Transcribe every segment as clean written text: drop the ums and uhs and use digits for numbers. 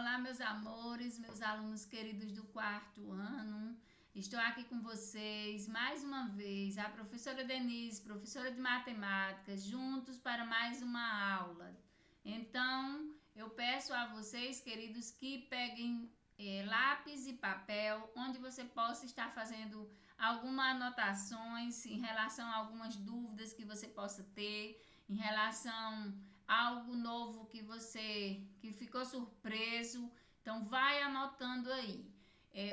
Olá, meus amores, meus alunos queridos do quarto ano. Estou aqui com vocês mais uma vez, a professora Denise, professora de matemática, juntos para mais uma aula. Então, eu peço a vocês, queridos, que peguem lápis e papel, onde você possa estar fazendo algumas anotações em relação a algumas dúvidas que você possa ter, em relação a algo novo que ficou surpreso. Então, vai anotando aí.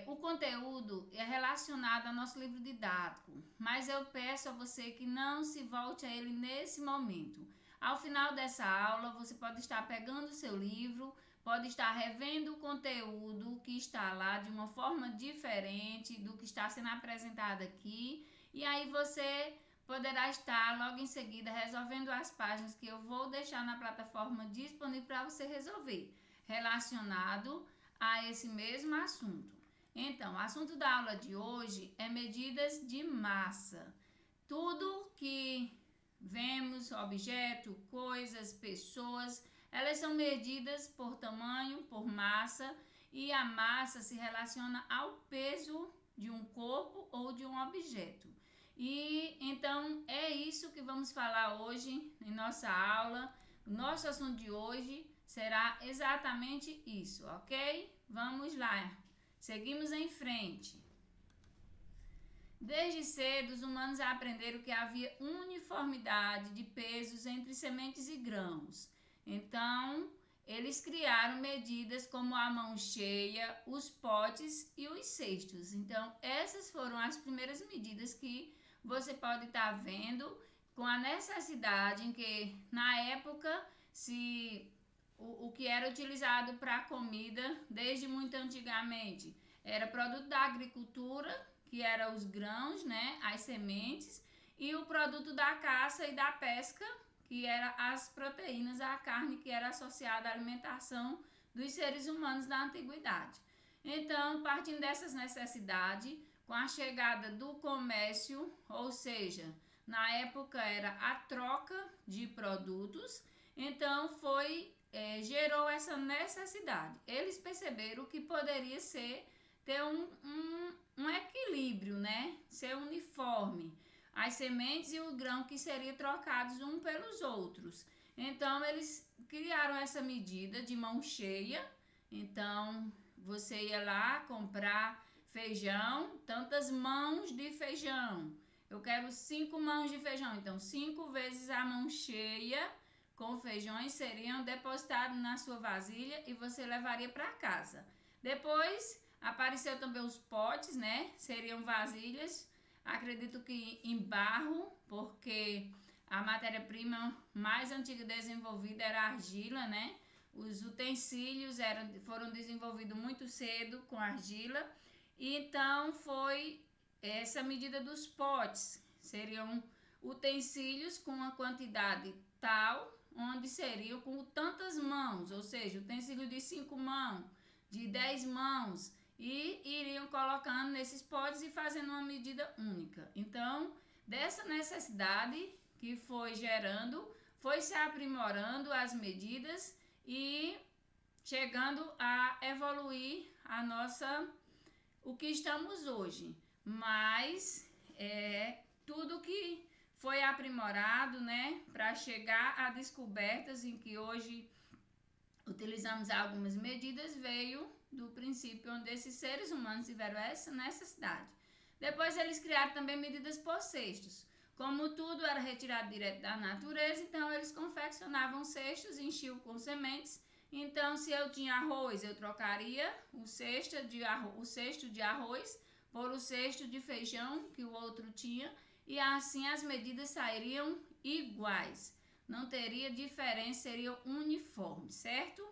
O conteúdo é relacionado ao nosso livro didático, mas eu peço a você que não se volte a ele nesse momento. Ao final dessa aula, você pode estar pegando o seu livro, pode estar revendo o conteúdo que está lá de uma forma diferente do que está sendo apresentado aqui, e aí você poderá estar logo em seguida resolvendo as páginas que eu vou deixar na plataforma disponível para você resolver, relacionado a esse mesmo assunto. Então, o assunto da aula de hoje é medidas de massa. Tudo que vemos, objeto, coisas, pessoas, elas são medidas por tamanho, por massa, e a massa se relaciona ao peso de um corpo ou de um objeto. E então é isso que vamos falar hoje em nossa aula. O nosso assunto de hoje será exatamente isso, ok? Vamos lá, seguimos em frente. Desde cedo, os humanos aprenderam que havia uniformidade de pesos entre sementes e grãos. Então, eles criaram medidas como a mão cheia, os potes e os cestos. Então, essas foram as primeiras medidas que você pode estar vendo, com a necessidade em que, na época, o que era utilizado para comida, desde muito antigamente, era produto da agricultura, que eram os grãos, né, as sementes, e o produto da caça e da pesca, que eram as proteínas, a carne que era associada à alimentação dos seres humanos da antiguidade. Então, partindo dessas necessidades, com a chegada do comércio, ou seja, na época era a troca de produtos, então gerou essa necessidade. Eles perceberam que poderia ter um equilíbrio, né? Ser uniforme. As sementes e o grão que seriam trocados uns pelos outros. Então, eles criaram essa medida de mão cheia. Então, você ia lá comprar feijão, tantas mãos de feijão. Eu quero 5 mãos de feijão. Então, 5 vezes a mão cheia com feijões seriam depositados na sua vasilha e você levaria para casa. Depois apareceu também os potes, né? Seriam vasilhas, acredito que em barro, porque a matéria-prima mais antiga desenvolvida era a argila, né? Os utensílios foram desenvolvidos muito cedo com argila, e então foi essa medida dos potes. Seriam utensílios com uma quantidade tal, onde seriam com tantas mãos, ou seja, utensílio de 5 mãos, de 10 mãos, e iriam colocando nesses potes e fazendo uma medida única. Então, dessa necessidade que foi gerando, foi se aprimorando as medidas e chegando a evoluir o que estamos hoje. Mas tudo que foi aprimorado, né, para chegar a descobertas em que hoje utilizamos algumas medidas, veio do princípio onde esses seres humanos tiveram essa necessidade. Depois eles criaram também medidas por cestos. Como tudo era retirado direto da natureza, então eles confeccionavam cestos, enchiam com sementes. Então, se eu tinha arroz, eu trocaria o cesto de arroz por o cesto de feijão que o outro tinha, e assim as medidas sairiam iguais. Não teria diferença, seria uniforme, certo?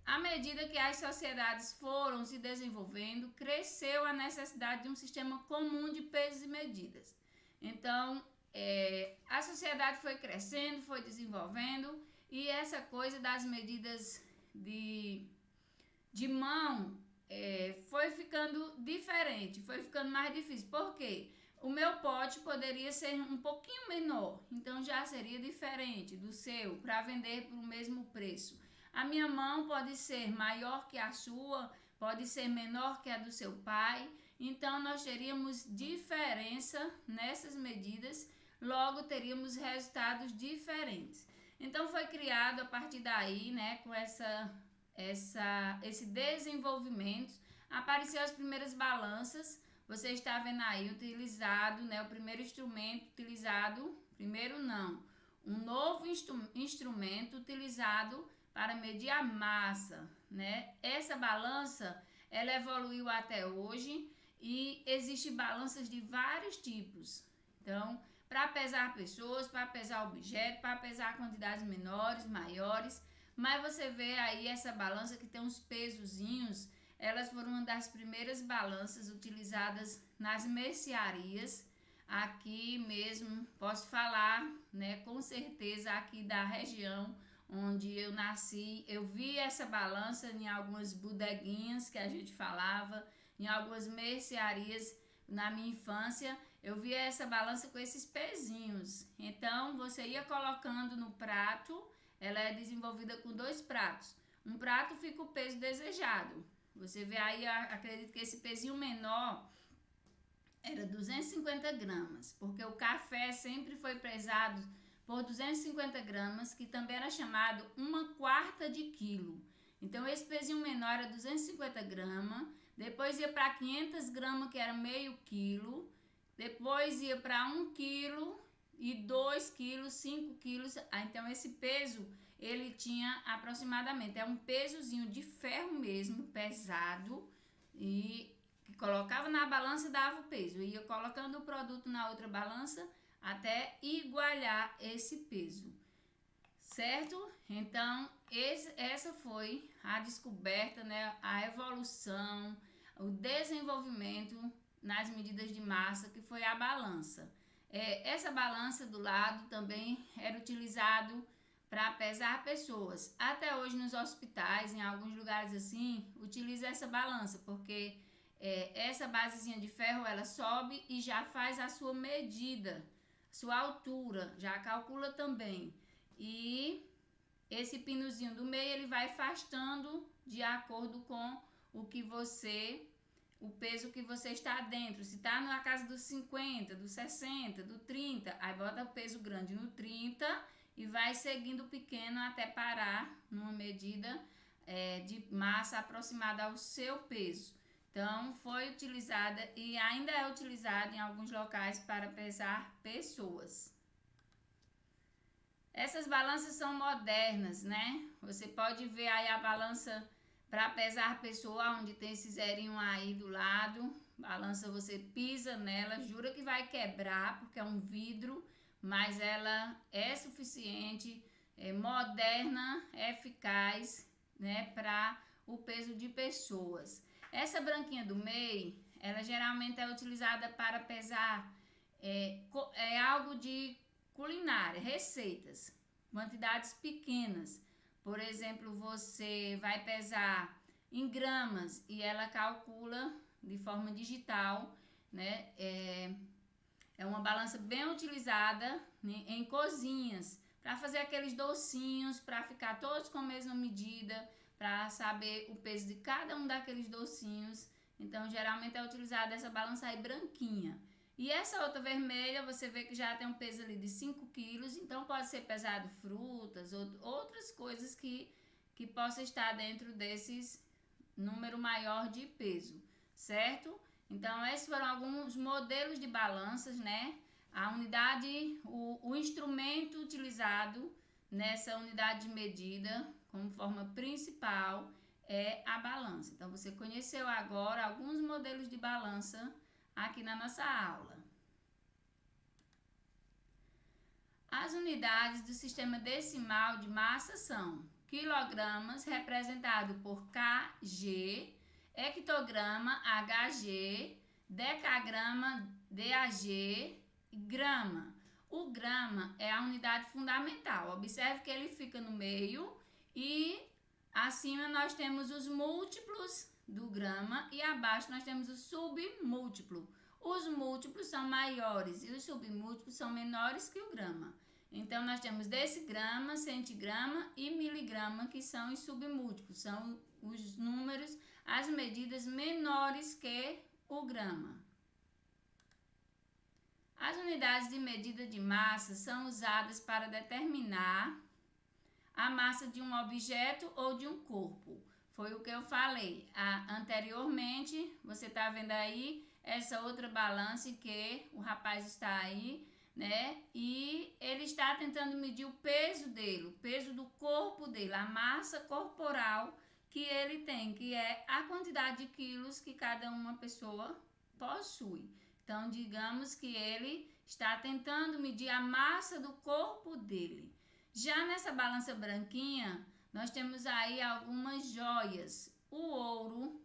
À medida que as sociedades foram se desenvolvendo, cresceu a necessidade de um sistema comum de pesos e medidas. Então, a sociedade foi crescendo, foi desenvolvendo, e essa coisa das medidas de mão foi ficando diferente, foi ficando mais difícil. Por quê? O meu pote poderia ser um pouquinho menor, então já seria diferente do seu para vender por o mesmo preço. À A minha mão pode ser maior que a sua, pode ser menor que a do seu pai. Então, nós teríamos diferença nessas medidas, logo teríamos resultados diferentes. Então, foi criado a partir daí, né, com esse desenvolvimento, apareceu as primeiras balanças. Você está vendo aí utilizado, né, o primeiro instrumento utilizado, primeiro não, um novo instrumento utilizado para medir a massa, né? Essa balança, ela evoluiu até hoje e existem balanças de vários tipos. Então, para pesar pessoas, para pesar objetos, para pesar quantidades menores, maiores. Mas você vê aí essa balança que tem uns pesozinhos, elas foram uma das primeiras balanças utilizadas nas mercearias. Aqui mesmo, posso falar, né, com certeza aqui da região onde eu nasci, eu vi essa balança em algumas bodeguinhas que a gente falava, em algumas mercearias na minha infância, eu via essa balança com esses pezinhos. Então, você ia colocando no prato, ela é desenvolvida com 2 pratos. Um prato fica o peso desejado. Você vê aí, acredito que esse pezinho menor era 250 gramas, porque o café sempre foi pesado por 250 gramas, que também era chamado 1/4 de quilo. Então, esse pezinho menor era 250 gramas, depois ia para 500 gramas, que era meio quilo, depois ia para 1 quilo e 2 quilos, 5 quilos. Então, esse peso, ele tinha aproximadamente, é um pesozinho de ferro mesmo, pesado, e que colocava na balança e dava o peso. Ia colocando o produto na outra balança até igualar esse peso, certo? Então, essa foi a descoberta, né, a evolução, o desenvolvimento nas medidas de massa, que foi a balança. Essa balança do lado também era utilizado para pesar pessoas. Até hoje nos hospitais, em alguns lugares assim, utiliza essa balança, porque essa basezinha de ferro, ela sobe e já faz a sua medida, sua altura, já calcula também. E esse pinozinho do meio, ele vai afastando de acordo com o peso que você está dentro. Se está na casa dos 50, dos 60, do 30, aí bota o peso grande no 30 e vai seguindo pequeno até parar numa medida de massa aproximada ao seu peso. Então, foi utilizada e ainda é utilizada em alguns locais para pesar pessoas. Essas balanças são modernas, né? Você pode ver aí a balança para pesar pessoa, onde tem esse zerinho aí do lado. Balança, você pisa nela, jura que vai quebrar, porque é um vidro, mas ela é suficiente, moderna, eficaz, né, para o peso de pessoas. Essa branquinha do meio, ela geralmente é utilizada para pesar algo de culinária, receitas, quantidades pequenas. Por exemplo, você vai pesar em gramas e ela calcula de forma digital, né? É uma balança bem utilizada, né, em cozinhas, para fazer aqueles docinhos, para ficar todos com a mesma medida, para saber o peso de cada um daqueles docinhos. Então, geralmente é utilizada essa balança aí branquinha. E essa outra vermelha, você vê que já tem um peso ali de 5 quilos, então pode ser pesado frutas, outras coisas que possa estar dentro desses número maior de peso, certo? Então, esses foram alguns modelos de balanças, né? A unidade, o instrumento utilizado nessa unidade de medida, como forma principal, é a balança. Então, você conheceu agora alguns modelos de balança aqui na nossa aula. As unidades do sistema decimal de massa são quilogramas, representado por kg, hectograma, hg, decagrama, dag e grama. O grama é a unidade fundamental. Observe que ele fica no meio e acima nós temos os múltiplos do grama e abaixo nós temos o submúltiplo. Os múltiplos são maiores e os submúltiplos são menores que o grama. Então, nós temos decigrama, centigrama e miligrama, que são os submúltiplos, são os números, as medidas menores que o grama. As unidades de medida de massa são usadas para determinar a massa de um objeto ou de um corpo. Foi o que eu falei anteriormente. Você está vendo aí essa outra balança que o rapaz está aí, né? E ele está tentando medir o peso dele, o peso do corpo dele, a massa corporal que ele tem, que é a quantidade de quilos que cada uma pessoa possui. Então, digamos que ele está tentando medir a massa do corpo dele. Já nessa balança branquinha, nós temos aí algumas joias. O ouro,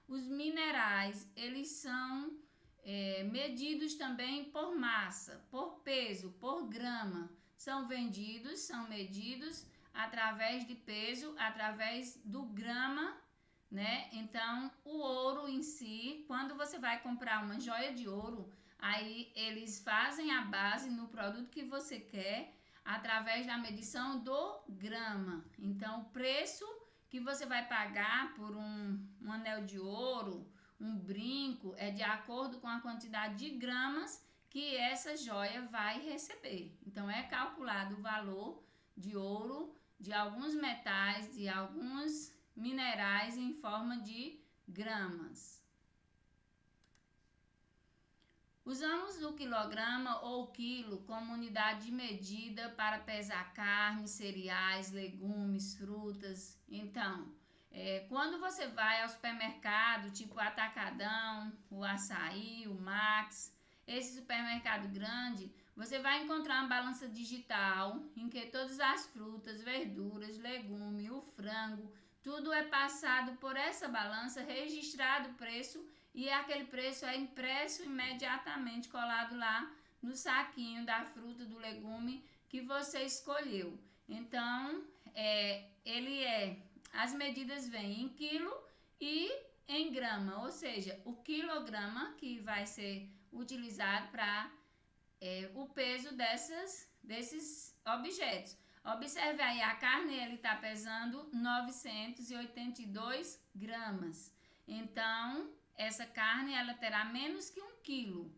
os minerais, eles são medidos também por massa, por peso, por grama. São vendidos, são medidos através de peso, através do grama, né? Então, o ouro em si, quando você vai comprar uma joia de ouro, aí eles fazem a base no produto que você quer, através da medição do grama. Então, o preço que você vai pagar por um anel de ouro, um brinco, é de acordo com a quantidade de gramas que essa joia vai receber. Então, é calculado o valor de ouro, de alguns metais, de alguns minerais em forma de gramas. Usamos o quilograma ou quilo como unidade de medida para pesar carne, cereais, legumes, frutas. Então, quando você vai ao supermercado, tipo o Atacadão, o Açaí, o Max, esse supermercado grande, você vai encontrar uma balança digital em que todas as frutas, verduras, legumes, o frango, tudo é passado por essa balança, registrado o preço, e aquele preço é impresso imediatamente, colado lá no saquinho da fruta, do legume que você escolheu. Então, as medidas vêm em quilo e em grama, ou seja, o quilograma que vai ser utilizado para o peso desses objetos. Observe aí, a carne ele está pesando 982 gramas. Então, essa carne ela terá menos que 1 quilo,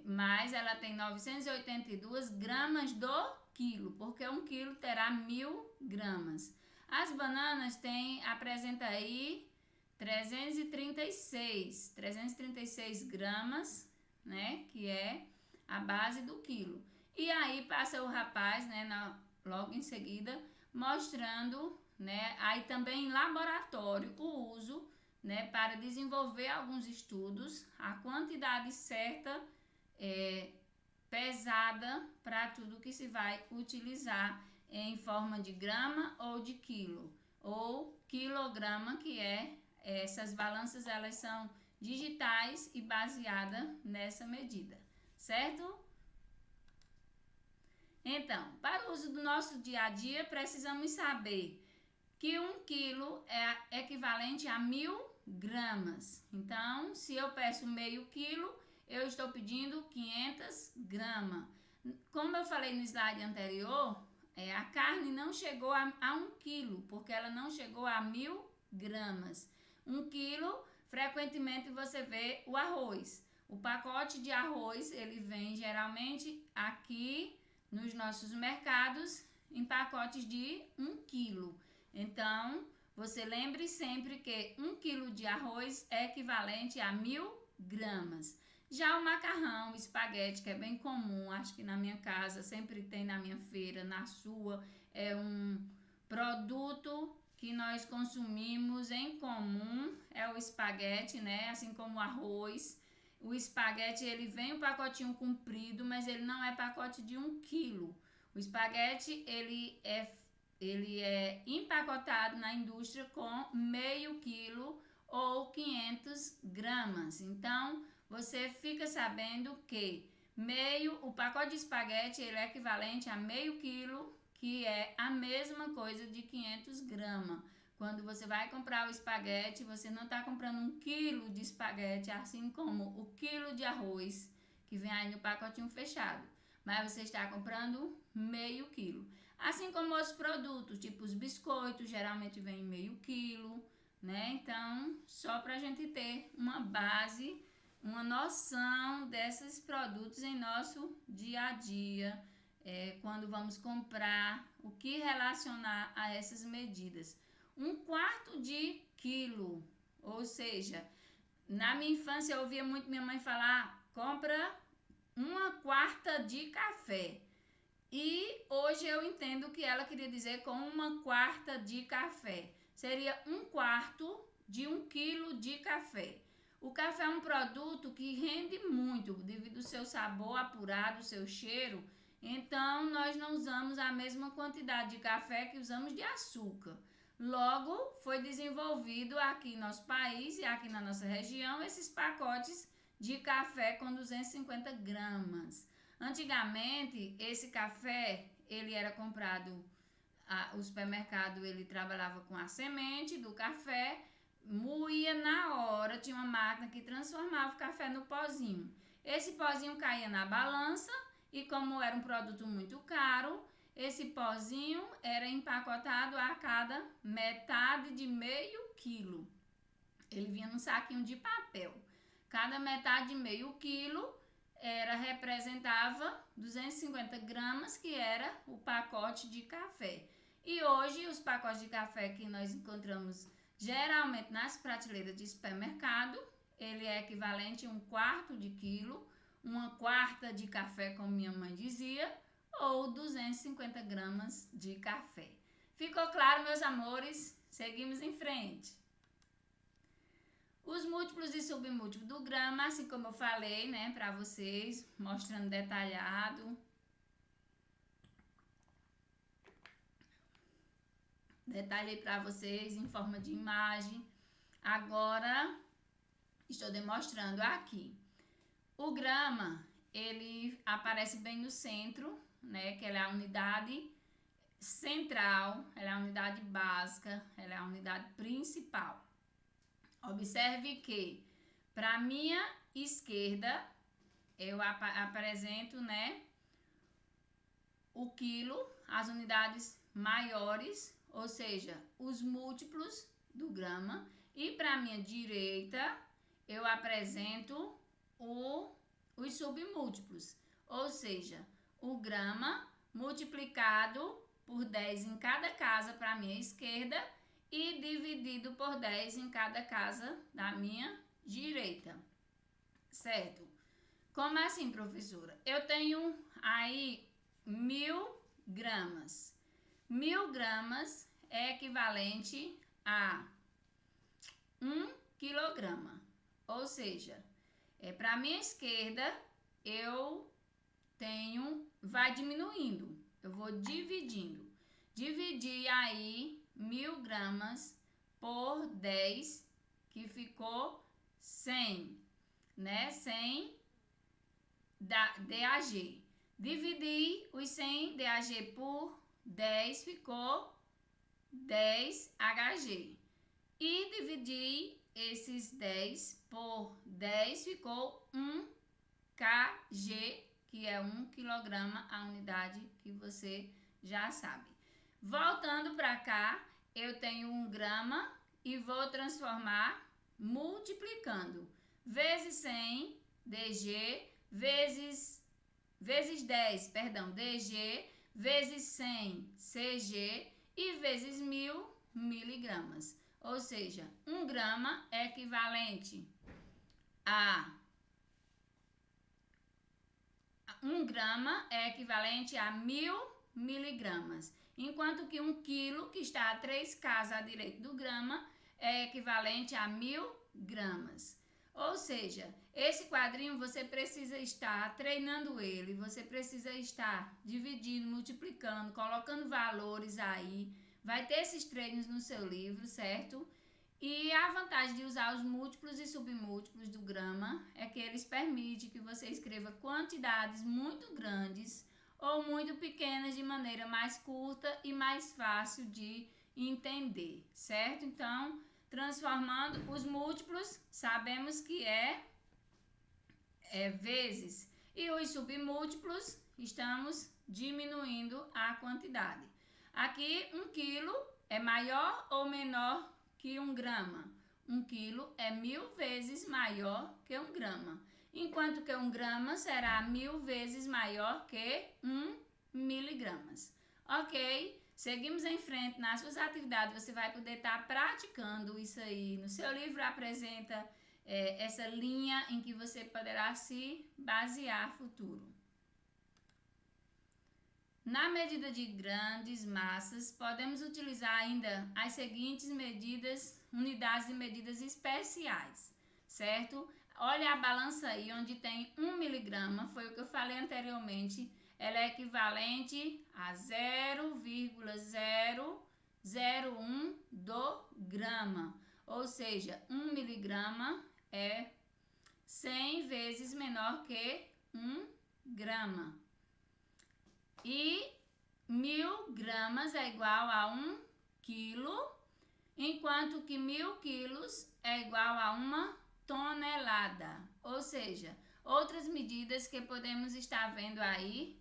mas ela tem 982 gramas do quilo, porque 1 quilo terá 1000 gramas. As bananas apresenta aí 336 gramas, né, que é a base do quilo. E aí passa o rapaz, né, logo em seguida, mostrando, né, aí também em laboratório o uso, né, para desenvolver alguns estudos, a quantidade certa pesada para tudo que se vai utilizar em forma de grama ou de quilo, ou quilograma, que essas balanças elas são digitais e baseadas nessa medida, certo? Então, para o uso do nosso dia a dia, precisamos saber que 1 quilo é equivalente a 1000 gramas. Então, se eu peço meio quilo, eu estou pedindo 500 gramas. Como eu falei no slide anterior, a carne não chegou a 1 quilo, porque ela não chegou a 1000 gramas. 1 quilo, frequentemente você vê o arroz. O pacote de arroz, ele vem geralmente aqui nos nossos mercados em pacotes de 1 quilo. Então, você lembre sempre que 1 quilo de arroz é equivalente a 1000 gramas. Já o macarrão, o espaguete, que é bem comum, acho que na minha casa sempre tem, na minha feira, na sua, é um produto que nós consumimos em comum, é o espaguete, né? Assim como o arroz. O espaguete, ele vem um pacotinho comprido, mas ele não é pacote de 1 quilo. O espaguete, ele é empacotado na indústria com meio quilo ou 500 gramas. Então, você fica sabendo que o pacote de espaguete ele é equivalente a meio quilo, que é a mesma coisa de 500 gramas. Quando você vai comprar o espaguete, você não está comprando 1 quilo de espaguete, assim como o quilo de arroz, que vem aí no pacotinho fechado. Mas você está comprando meio quilo. Assim como os produtos, tipo os biscoitos, geralmente vem meio quilo, né? Então, só para a gente ter uma base, uma noção desses produtos em nosso dia a dia, quando vamos comprar, o que relacionar a essas medidas. 1/4 de quilo, ou seja, na minha infância eu ouvia muito minha mãe falar, compra 1/4 de café. E hoje eu entendo o que ela queria dizer com 1/4 de café. Seria 1/4 de 1 quilo de café. O café é um produto que rende muito devido ao seu sabor apurado, seu cheiro. Então, nós não usamos a mesma quantidade de café que usamos de açúcar. Logo, foi desenvolvido aqui em nosso país e aqui na nossa região esses pacotes de café com 250 gramas. Antigamente, esse café, ele era comprado, o supermercado, ele trabalhava com a semente do café, moía na hora, tinha uma máquina que transformava o café no pozinho. Esse pozinho caía na balança e como era um produto muito caro, esse pozinho era empacotado a cada metade de meio quilo. Ele vinha num saquinho de papel. Cada metade de meio quilo representava 250 gramas, que era o pacote de café. E hoje os pacotes de café que nós encontramos geralmente nas prateleiras de supermercado, ele é equivalente a 1/4 de quilo, 1/4 de café, como minha mãe dizia, ou 250 gramas de café. Ficou claro, meus amores? Seguimos em frente. Os múltiplos e submúltiplos do grama, assim como eu falei, né, para vocês, mostrando detalhado. Detalhei para vocês em forma de imagem. Agora, estou demonstrando aqui. O grama, ele aparece bem no centro, né, que ela é a unidade central, ela é a unidade básica, ela é a unidade principal. Observe que, para a minha esquerda, eu apresento, né, o quilo, as unidades maiores, ou seja, os múltiplos do grama. E para a minha direita, eu apresento os submúltiplos, ou seja, o grama multiplicado por 10 em cada casa para a minha esquerda e dividido por 10 em cada casa da minha direita, certo? Como assim, professora? Eu tenho aí 1000 gramas. 1000 gramas é equivalente a 1 quilograma, ou seja, para a minha esquerda eu tenho, vai diminuindo, eu vou dividindo. Dividir aí 1000 gramas por 10, que ficou 100, né? 100 DAG. Dividir os 100 DAG por 10, ficou 10 HG. E dividir esses 10 por 10, ficou 1 kg, que é 1 quilograma, a unidade que você já sabe. Voltando para cá, eu tenho 1 grama e vou transformar multiplicando. Vezes 100, DG, vezes 10, perdão, DG, vezes 100, CG e vezes 1000, miligramas. Ou seja, 1 grama é equivalente a 1000 miligramas. Enquanto que 1 quilo, que está a 3 casas à direita do grama, é equivalente a 1000 gramas. Ou seja, esse quadrinho você precisa estar treinando ele, você precisa estar dividindo, multiplicando, colocando valores aí. Vai ter esses treinos no seu livro, certo? E a vantagem de usar os múltiplos e submúltiplos do grama é que eles permitem que você escreva quantidades muito grandes ou muito pequenas de maneira mais curta e mais fácil de entender, certo? Então, transformando os múltiplos, sabemos que é vezes. E os submúltiplos, estamos diminuindo a quantidade. Aqui, 1 quilo é maior ou menor que 1 grama? 1 quilo é 1000 vezes maior que 1 grama. Enquanto que 1 grama será 1000 vezes maior que 1 miligramas. Ok? Seguimos em frente nas suas atividades. Você vai poder estar praticando isso aí. No seu livro apresenta essa linha em que você poderá se basear futuro. Na medida de grandes massas, podemos utilizar ainda as seguintes unidades de medidas especiais, certo? Olha a balança aí, onde tem 1 miligrama, foi o que eu falei anteriormente, ela é equivalente a 0,001 do grama, ou seja, 1 miligrama é 100 vezes menor que 1 grama. E 1000 gramas é igual a 1 quilo, enquanto que 1000 quilos é igual a 1 tonelada. Ou seja, outras medidas que podemos estar vendo aí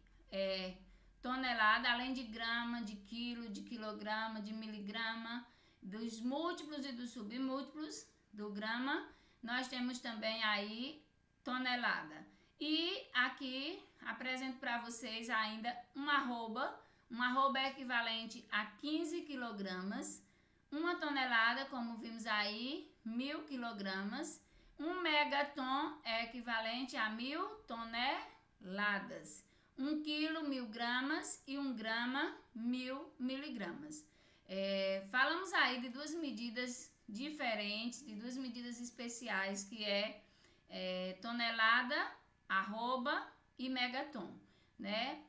tonelada, além de grama, de quilo, de quilograma, de miligrama, dos múltiplos e dos submúltiplos do grama, nós temos também aí tonelada. E aqui apresento para vocês ainda um arroba. Um arroba é equivalente a 15 quilogramas. 1 tonelada, como vimos aí, 1000 quilogramas. 1 megaton é equivalente a 1000 toneladas. 1 quilo, 1000 gramas e 1 grama, 1000 miligramas. Falamos aí de duas medidas diferentes, de duas medidas especiais, que é tonelada, arroba e megaton, né?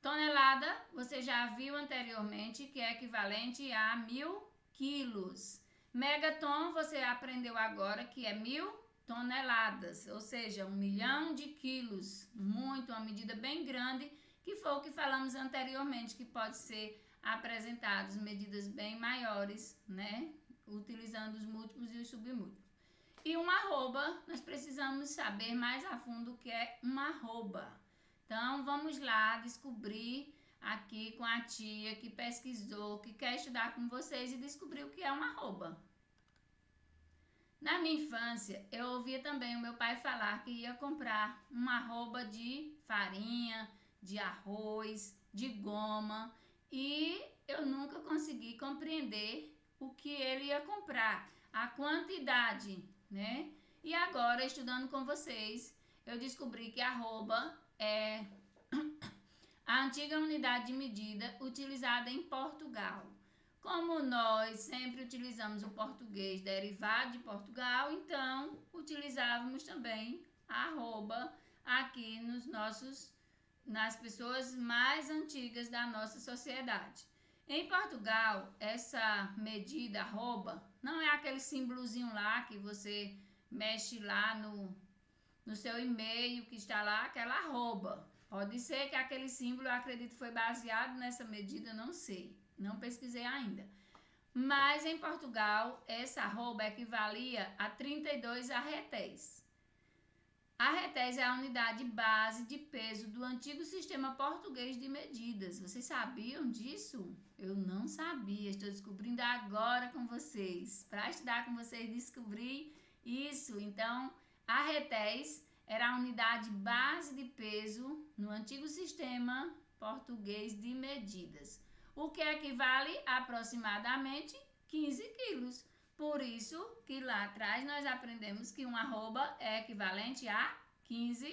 Tonelada, você já viu anteriormente que é equivalente a 1000 quilos. Megaton, você aprendeu agora que é 1000 toneladas, ou seja, 1 milhão de quilos. Uma medida bem grande, que foi o que falamos anteriormente, que pode ser apresentados medidas bem maiores, né? Utilizando os múltiplos e os submúltiplos. E um arroba, nós precisamos saber mais a fundo o que é um arroba. Então, vamos lá descobrir aqui com a tia que pesquisou, que quer estudar com vocês e descobrir o que é um arroba. Na minha infância, eu ouvia também o meu pai falar que ia comprar um arroba de farinha, de arroz, de goma, e eu nunca consegui compreender o que ele ia comprar, a quantidade, né? E agora, estudando com vocês, eu descobri que arroba é a antiga unidade de medida utilizada em Portugal. Como nós sempre utilizamos o português derivado de Portugal, então utilizávamos também a arroba aqui nas pessoas mais antigas da nossa sociedade. Em Portugal, essa medida arroba não é aquele símbolozinho lá que você mexe lá no seu e-mail que está lá, aquela arroba. Pode ser que aquele símbolo, eu acredito, foi baseado nessa medida, não sei, não pesquisei ainda. Mas em Portugal, essa arroba equivalia a 32 arretéis. Arretéis é a unidade base de peso do antigo sistema português de medidas. Vocês sabiam disso? Eu não sabia, estou descobrindo agora com vocês. Para estudar com vocês, descobri isso. Então, arretéis era a unidade base de peso no antigo sistema português de medidas, o que equivale a aproximadamente 15 quilos. Por isso que lá atrás nós aprendemos que um arroba é equivalente a 15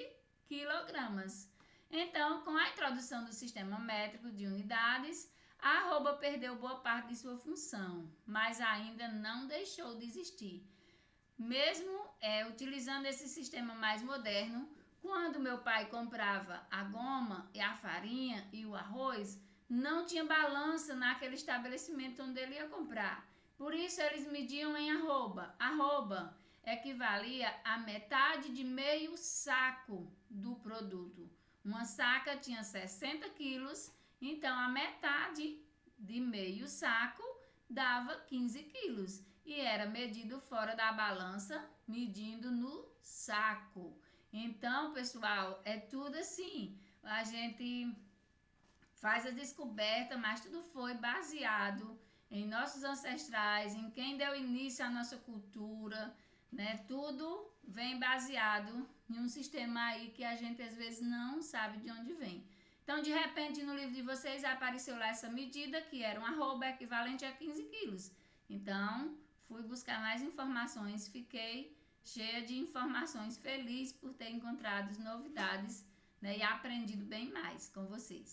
quilogramas. Então, com a introdução do sistema métrico de unidades, a arroba perdeu boa parte de sua função, mas ainda não deixou de existir. Mesmo utilizando esse sistema mais moderno, quando meu pai comprava a goma e a farinha e o arroz, não tinha balança naquele estabelecimento onde ele ia comprar. Por isso, eles mediam em arroba. Arroba equivalia a metade de meio saco do produto. Uma saca tinha 60 quilos, então a metade de meio saco dava 15 quilos. E era medido fora da balança, medindo no saco. Então, pessoal, é tudo assim. A gente faz a descoberta, mas tudo foi baseado em nossos ancestrais, em quem deu início à nossa cultura, né? Tudo vem baseado em um sistema aí que a gente às vezes não sabe de onde vem. Então, de repente, no livro de vocês apareceu lá essa medida, que era um arroba equivalente a 15 quilos. Então, fui buscar mais informações, fiquei cheia de informações, feliz por ter encontrado novidades, né, e aprendido bem mais com vocês.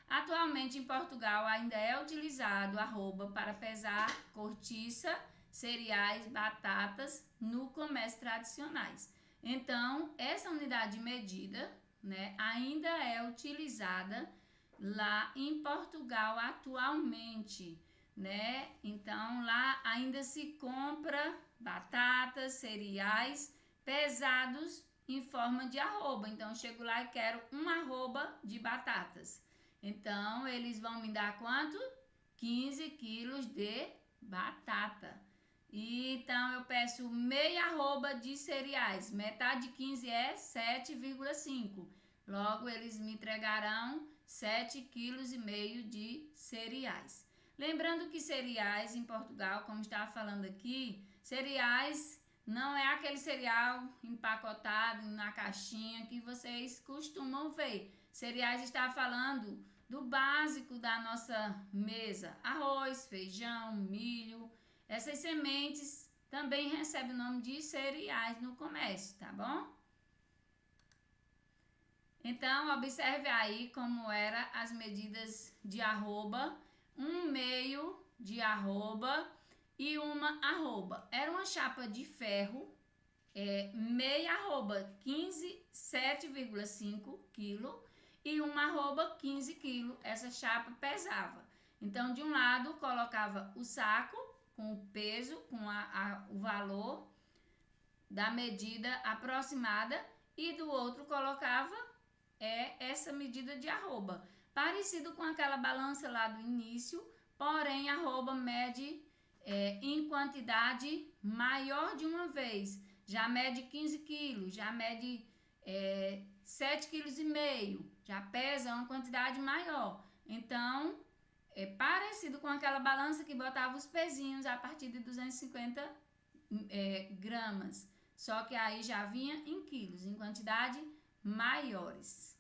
Atualmente, em Portugal, ainda é utilizado arroba para pesar cortiça, cereais, batatas no comércio tradicionais. Então, essa unidade de medida, né, ainda é utilizada lá em Portugal atualmente, né? Então, lá ainda se compra batatas, cereais pesados em forma de arroba. Então, eu chego lá e quero um arroba de batatas. Então, eles vão me dar quanto? 15 quilos de batata. E, então, eu peço meia arroba de cereais. Metade de 15 é 7,5. Logo, eles me entregarão 7,5 kg de cereais. Lembrando que cereais em Portugal, como estava falando aqui, cereais não é aquele cereal empacotado na caixinha que vocês costumam ver. Cereais está falando do básico da nossa mesa: arroz, feijão, milho. Essas sementes também recebem o nome de cereais no comércio, tá bom? Então, observe aí como eram as medidas de arroba, 1/2 de arroba e uma arroba. Era uma chapa de ferro, meia arroba, 7,5 kg e uma arroba, 15 kg. Essa chapa pesava. Então, de um lado, colocava o saco com o peso, com o valor da medida aproximada, e do outro colocava essa medida de arroba, parecido com aquela balança lá do início, porém a arroba mede em quantidade maior de uma vez, já mede 15 quilos, já mede 7,5 kg, já pesa uma quantidade maior. Então, é parecido com aquela balança que botava os pezinhos a partir de 250 gramas, só que aí já vinha em quilos, em quantidade maiores.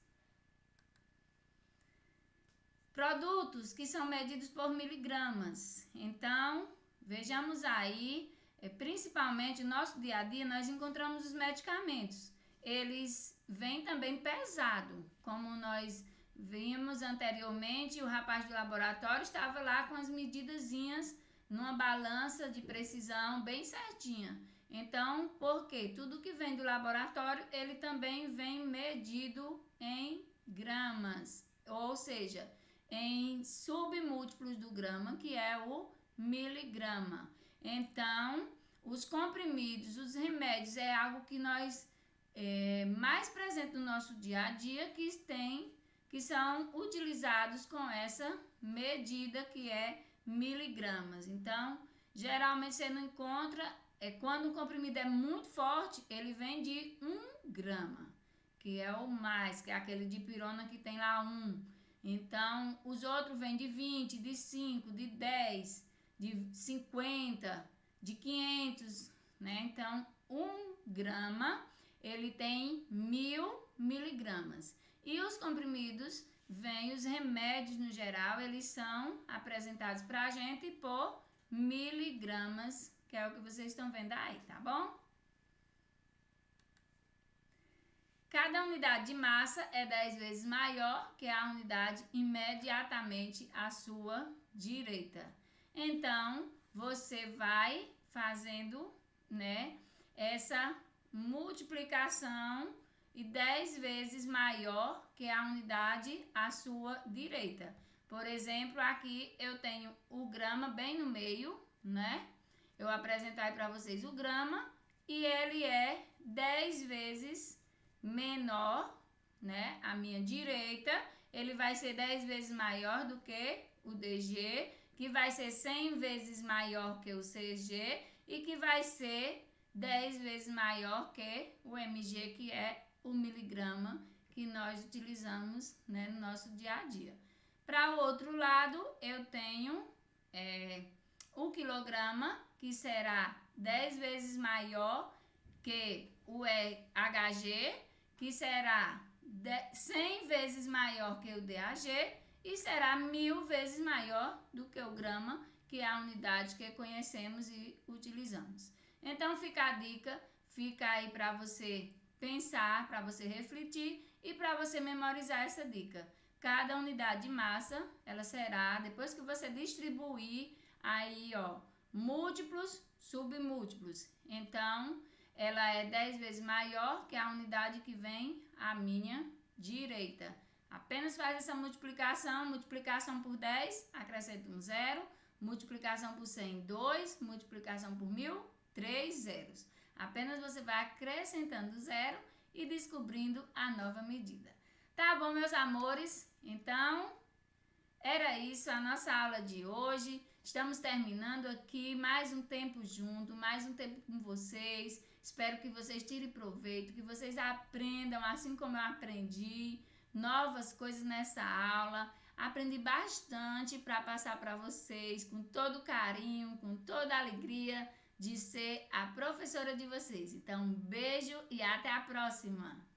Produtos que são medidos por miligramas. Então, vejamos aí, principalmente no nosso dia a dia, nós encontramos os medicamentos. Eles vêm também pesado, como nós vimos anteriormente, o rapaz do laboratório estava lá com as medidazinhas numa balança de precisão bem certinha. Então, porque tudo que vem do laboratório, ele também vem medido em gramas, ou seja, em submúltiplos do grama, que é o miligrama. Então, os comprimidos, os remédios, é algo que nós mais presente no nosso dia a dia, que são utilizados com essa medida que é miligramas. Então, geralmente você não encontra, quando o comprimido é muito forte, ele vem de 1 grama, que é o mais, que é aquele de pirona que tem lá 1. Então, os outros vêm de 20, de 5, de 10, de 50, de 500, né? Então, 1 grama, ele tem 1000 miligramas. E os comprimidos, os remédios no geral, eles são apresentados para a gente por miligramas, que é o que vocês estão vendo aí, tá bom? Cada unidade de massa é 10 vezes maior que a unidade imediatamente à sua direita. Então, você vai fazendo, né, essa multiplicação e 10 vezes maior que a unidade à sua direita. Por exemplo, aqui eu tenho o grama bem no meio, né? Eu apresentar para vocês o grama e ele é 10 vezes menor, né? À minha direita, ele vai ser 10 vezes maior do que o DG, que vai ser 100 vezes maior que o CG e que vai ser 10 vezes maior que o MG, que é o miligrama que nós utilizamos, né, no nosso dia a dia. Para o outro lado, eu tenho o quilograma, que será 10 vezes maior que o HG, que será 100 vezes maior que o DAG e será 1000 vezes maior do que o grama, que é a unidade que conhecemos e utilizamos. Então fica a dica, fica aí para você pensar, para você refletir e para você memorizar essa dica. Cada unidade de massa, ela será, depois que você distribuir aí, ó, múltiplos, submúltiplos. Então, ela é 10 vezes maior que a unidade que vem à minha direita. Apenas faz essa multiplicação, multiplicação por 10, acrescenta um zero, multiplicação por 100, 2, multiplicação por 1000, 3 zeros. Apenas você vai acrescentando zero e descobrindo a nova medida. Tá bom, meus amores? Então, era isso a nossa aula de hoje. Estamos terminando aqui mais um tempo junto, mais um tempo com vocês. Espero que vocês tirem proveito, que vocês aprendam, assim como eu aprendi, novas coisas nessa aula. Aprendi bastante para passar para vocês com todo carinho, com toda a alegria de ser a professora de vocês. Então, um beijo e até a próxima!